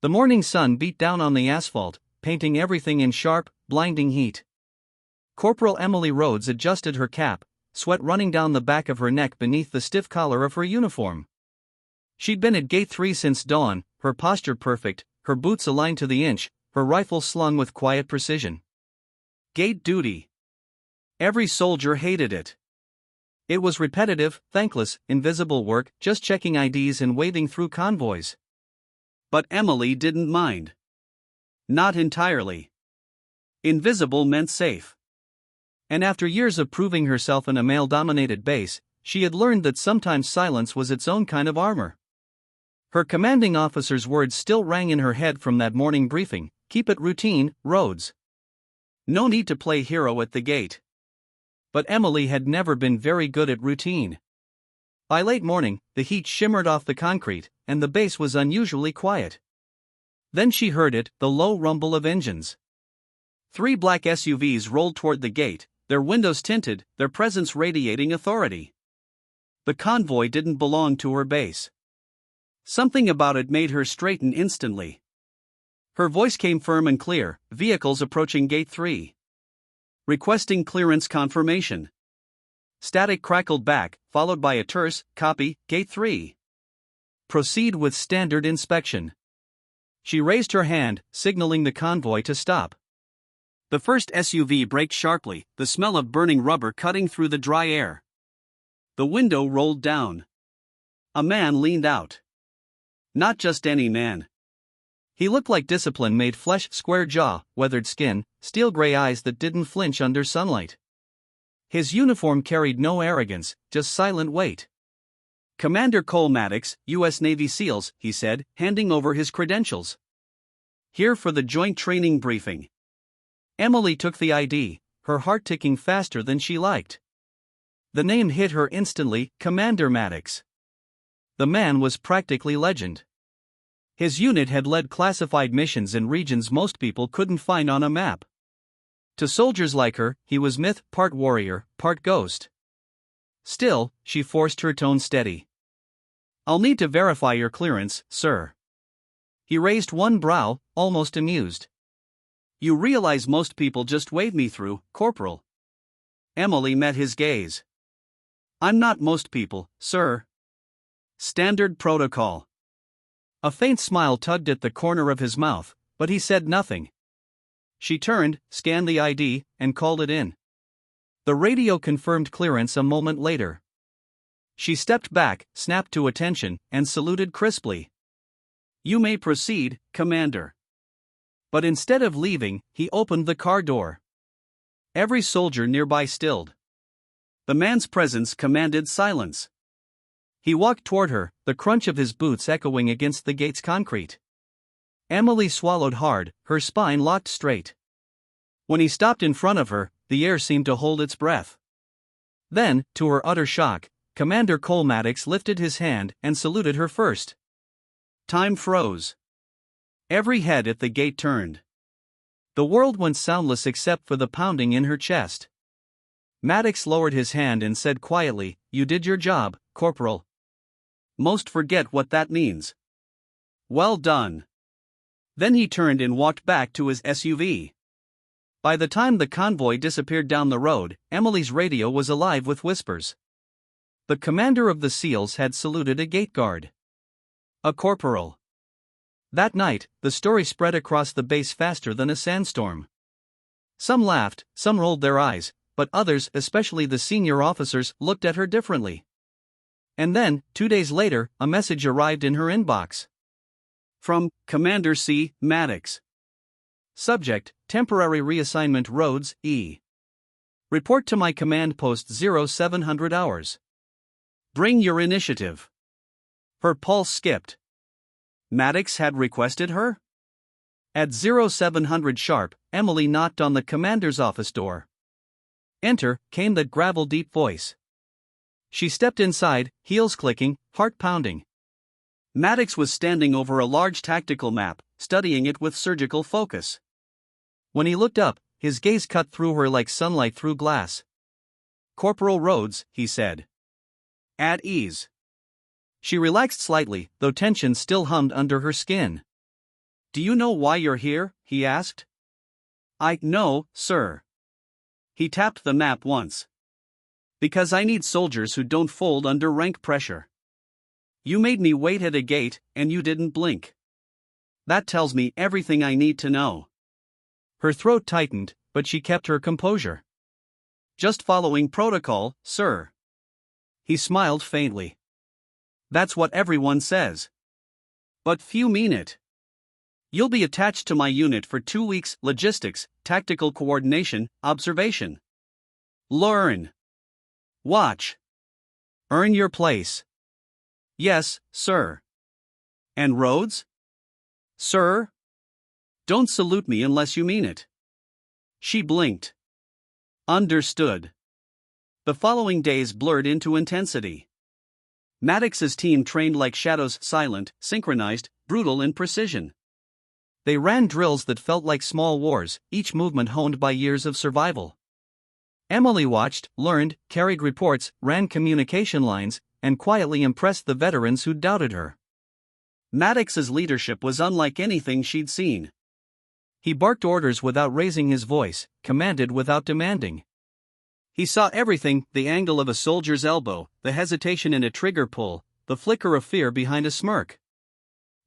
The morning sun beat down on the asphalt, painting everything in sharp, blinding heat. Corporal Emily Rhodes adjusted her cap, sweat running down the back of her neck beneath the stiff collar of her uniform. She'd been at Gate 3 since dawn, her posture perfect, her boots aligned to the inch, her rifle slung with quiet precision. Gate duty. Every soldier hated it. It was repetitive, thankless, invisible work, just checking IDs and wading through convoys. But Emily didn't mind. Not entirely. Invisible meant safe. And after years of proving herself in a male-dominated base, she had learned that sometimes silence was its own kind of armor. Her commanding officer's words still rang in her head from that morning briefing: "Keep it routine, Rhodes. No need to play hero at the gate." But Emily had never been very good at routine. By late morning, the heat shimmered off the concrete, and the base was unusually quiet. Then she heard it, the low rumble of engines. 3 black SUVs rolled toward the gate, their windows tinted, their presence radiating authority. The convoy didn't belong to her base. Something about it made her straighten instantly. Her voice came firm and clear: "Vehicles approaching Gate 3. Requesting clearance confirmation." Static crackled back, followed by a terse, "Copy, Gate 3. Proceed with standard inspection." She raised her hand, signaling the convoy to stop. The first SUV braked sharply, the smell of burning rubber cutting through the dry air. The window rolled down. A man leaned out. Not just any man. He looked like discipline made flesh, square jaw, weathered skin, steel gray eyes that didn't flinch under sunlight. His uniform carried no arrogance, just silent weight. "Commander Cole Maddox, U.S. Navy SEALs," he said, handing over his credentials. "Here for the joint training briefing." Emily took the ID, her heart ticking faster than she liked. The name hit her instantly: Commander Maddox. The man was practically legend. His unit had led classified missions in regions most people couldn't find on a map. To soldiers like her, he was myth, part warrior, part ghost. Still, she forced her tone steady. "I'll need to verify your clearance, sir." He raised one brow, almost amused. "You realize most people just wave me through, Corporal?" Emily met his gaze. "I'm not most people, sir. Standard protocol." A faint smile tugged at the corner of his mouth, but he said nothing. She turned, scanned the ID, and called it in. The radio confirmed clearance a moment later. She stepped back, snapped to attention, and saluted crisply. "You may proceed, Commander." But instead of leaving, he opened the car door. Every soldier nearby stilled. The man's presence commanded silence. He walked toward her, the crunch of his boots echoing against the gate's concrete. Emily swallowed hard, her spine locked straight. When he stopped in front of her, the air seemed to hold its breath. Then, to her utter shock, Commander Cole Maddox lifted his hand and saluted her first. Time froze. Every head at the gate turned. The world went soundless except for the pounding in her chest. Maddox lowered his hand and said quietly, "You did your job, Corporal. Most forget what that means. Well done." Then he turned and walked back to his SUV. By the time the convoy disappeared down the road, Emily's radio was alive with whispers. The commander of the SEALs had saluted a gate guard. A corporal. That night, the story spread across the base faster than a sandstorm. Some laughed, some rolled their eyes, but others, especially the senior officers, looked at her differently. And then, 2 days later, a message arrived in her inbox. From Commander C. Maddox. Subject: Temporary Reassignment Rhodes, E. Report to my command post 0700 hours. Bring your initiative. Her pulse skipped. Maddox had requested her? At 0700 sharp, Emily knocked on the commander's office door. Enter, came that gravel-deep voice. She stepped inside, heels clicking, heart pounding. Maddox was standing over a large tactical map, studying it with surgical focus. When he looked up, his gaze cut through her like sunlight through glass. "Corporal Rhodes," he said. "At ease." She relaxed slightly, though tension still hummed under her skin. "Do you know why you're here?" he asked. "No, sir." He tapped the map once. "Because I need soldiers who don't fold under rank pressure. You made me wait at a gate, and you didn't blink. That tells me everything I need to know." Her throat tightened, but she kept her composure. "Just following protocol, sir." He smiled faintly. "That's what everyone says. But few mean it. You'll be attached to my unit for 2 weeks: logistics, tactical coordination, observation. Learn. Watch. Earn your place." "Yes, sir." "And roads?" "Sir?" "Don't salute me unless you mean it." She blinked. Understood. The following days blurred into intensity. Maddox's team trained like shadows, silent, synchronized, brutal in precision. They ran drills that felt like small wars, each movement honed by years of survival. Emily watched, learned, carried reports, ran communication lines, and quietly impressed the veterans who doubted her. Maddox's leadership was unlike anything she'd seen. He barked orders without raising his voice, commanded without demanding. He saw everything: the angle of a soldier's elbow, the hesitation in a trigger pull, the flicker of fear behind a smirk.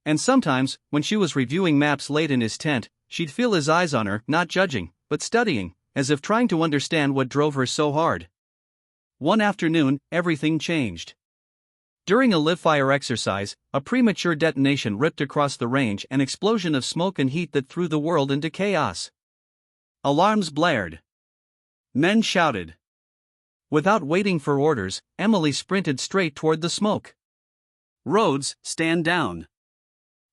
And sometimes, when she was reviewing maps late in his tent, she'd feel his eyes on her, not judging, but studying, as if trying to understand what drove her so hard. One afternoon, everything changed. During a live-fire exercise, a premature detonation ripped across the range, an explosion of smoke and heat that threw the world into chaos. Alarms blared. Men shouted. Without waiting for orders, Emily sprinted straight toward the smoke. "Roads, stand down."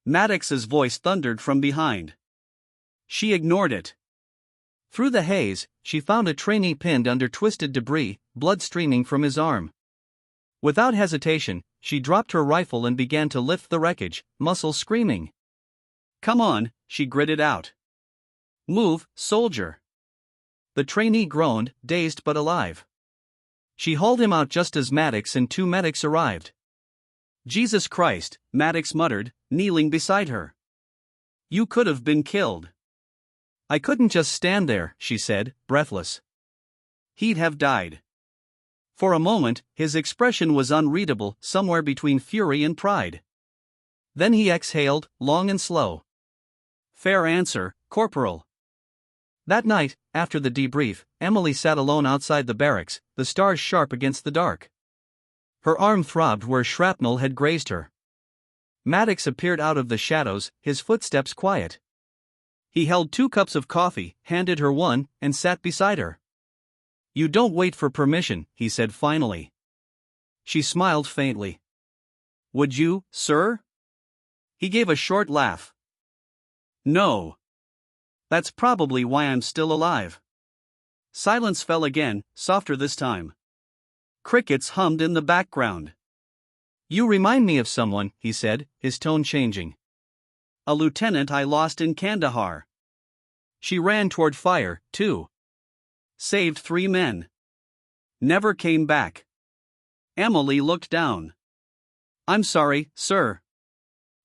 Maddox's voice thundered from behind. She ignored it. Through the haze, she found a trainee pinned under twisted debris, blood streaming from his arm. Without hesitation, she dropped her rifle and began to lift the wreckage, muscles screaming. "Come on," she gritted out. "Move, soldier." The trainee groaned, dazed but alive. She hauled him out just as Maddox and 2 medics arrived. "Jesus Christ," Maddox muttered, kneeling beside her. "You could have been killed." "I couldn't just stand there," she said, breathless. "He'd have died." For a moment, his expression was unreadable, somewhere between fury and pride. Then he exhaled, long and slow. "Fair answer, Corporal." That night, after the debrief, Emily sat alone outside the barracks, the stars sharp against the dark. Her arm throbbed where shrapnel had grazed her. Maddox appeared out of the shadows, his footsteps quiet. He held 2 cups of coffee, handed her one, and sat beside her. "You don't wait for permission," he said finally. She smiled faintly. "Would you, sir?" He gave a short laugh. "No. That's probably why I'm still alive." Silence fell again, softer this time. Crickets hummed in the background. "You remind me of someone," he said, his tone changing. "A lieutenant I lost in Kandahar." She ran toward fire, too. "Saved 3 men. Never came back." Emily looked down. "I'm sorry, sir."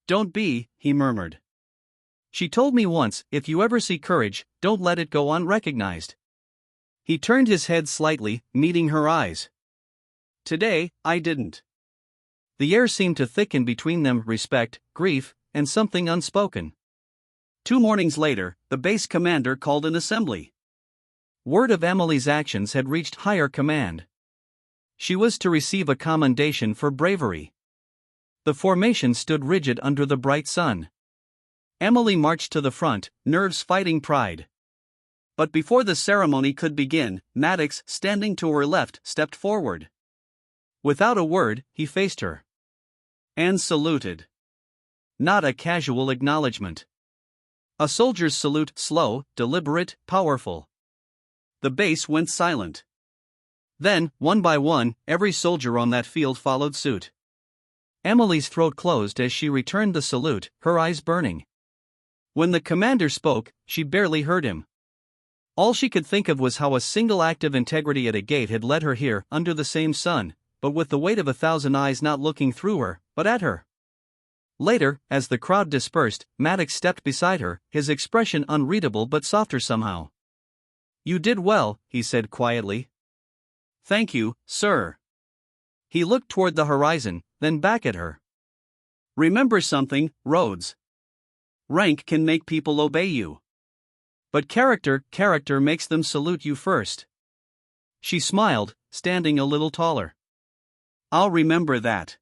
"Don't be," he murmured. "She told me once, if you ever see courage, don't let it go unrecognized." He turned his head slightly, meeting her eyes. "Today, I didn't." The air seemed to thicken between them: respect, grief, and something unspoken. 2 mornings later, the base commander called an assembly. Word of Emily's actions had reached higher command. She was to receive a commendation for bravery. The formation stood rigid under the bright sun. Emily marched to the front, nerves fighting pride. But before the ceremony could begin, Maddox, standing to her left, stepped forward. Without a word, he faced her. And saluted. Not a casual acknowledgement. A soldier's salute, slow, deliberate, powerful. The base went silent. Then, one by one, every soldier on that field followed suit. Emily's throat closed as she returned the salute, her eyes burning. When the commander spoke, she barely heard him. All she could think of was how a single act of integrity at a gate had led her here, under the same sun, but with the weight of 1,000 eyes not looking through her, but at her. Later, as the crowd dispersed, Maddox stepped beside her, his expression unreadable but softer somehow. "You did well," he said quietly. "Thank you, sir." He looked toward the horizon, then back at her. "Remember something, Rhodes. Rank can make people obey you. But character makes them salute you first." She smiled, standing a little taller. "I'll remember that."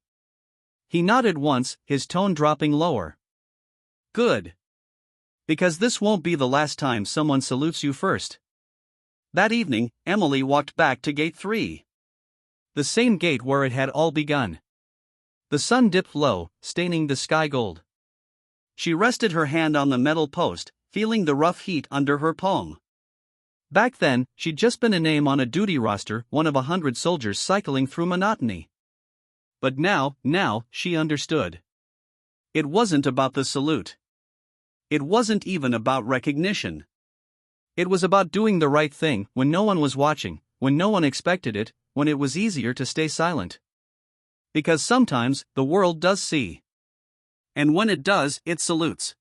He nodded once, his tone dropping lower. "Good. Because this won't be the last time someone salutes you first." That evening, Emily walked back to Gate 3. The same gate where it had all begun. The sun dipped low, staining the sky gold. She rested her hand on the metal post, feeling the rough heat under her palm. Back then, she'd just been a name on a duty roster, one of 100 soldiers cycling through monotony. But now, she understood. It wasn't about the salute. It wasn't even about recognition. It was about doing the right thing when no one was watching, when no one expected it, when it was easier to stay silent. Because sometimes, the world does see. And when it does, it salutes.